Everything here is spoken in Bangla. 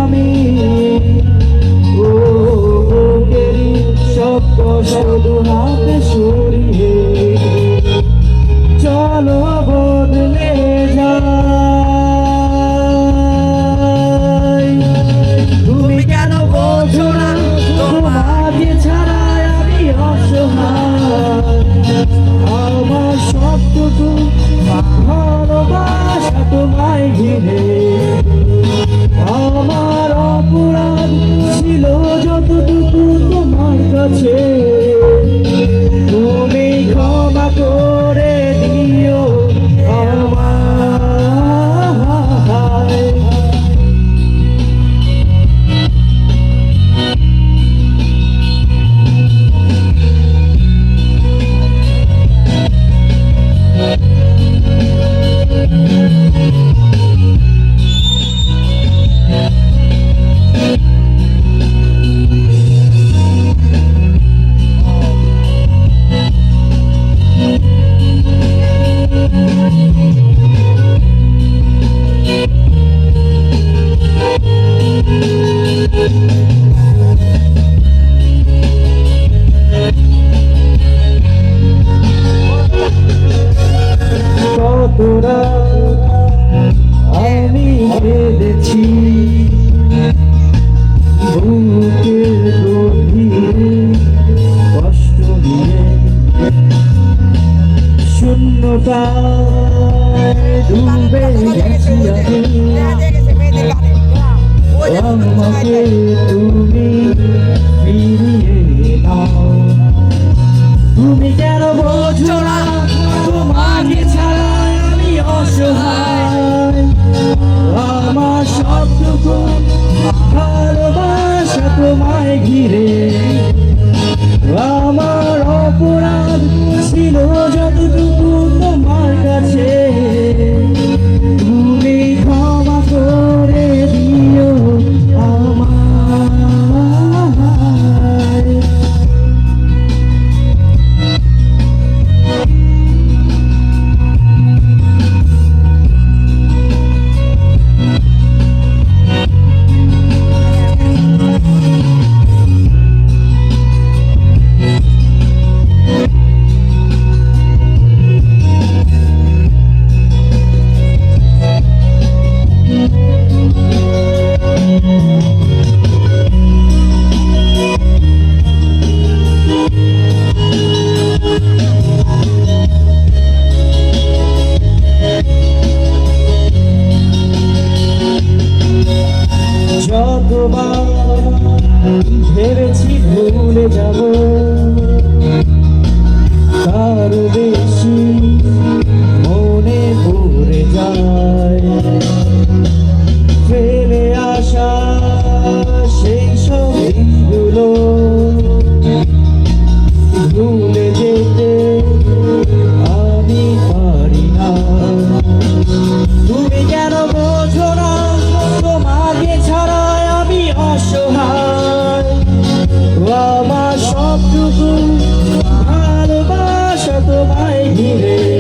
আমি ও বুকেরই সব শুধু হাতে সরিয়ে চলো বদলে যাই। তুমি কেন বোঝো না তোমাকে ছাড়া আমি অসহায়, আমার সবটুকু ভালোবাসা তোমায় ঘিরে। আমার অপরাধ ছিল যতটুকু তোমার কাছে, তুমি ক্ষমা করে দিও আমায়। কতটা আমি কেঁদেছি বুকের গভীরে কষ্ট দিয়ে, শূন্যতায় ডুবে গেছি আমি, আমাকে তুমি ফিরিয়ে নাও। তুমি কেন বোঝো না তোমাকে ছাড়া আমি অসহায়, আমার সবটুকু ভালোবাসা তোমায় ঘিরে। আমার অপরাধ ছিল যতটুকু তোমার কাছে, তুমি ক্ষমা করে দিও আমায়। যতবার ভেবেছি ভুলে যাব, তার বেশি মনে পড়ে যায়। ফেলে আসা সেই সব দিনগুলো ভুলে যেতে আমি পারি না। তুমি কেন বোঝো না তোমাকে ছাড়া আমি অসহায়, আমার সবটুকু ভালোবাসা তোমায় ঘিরে।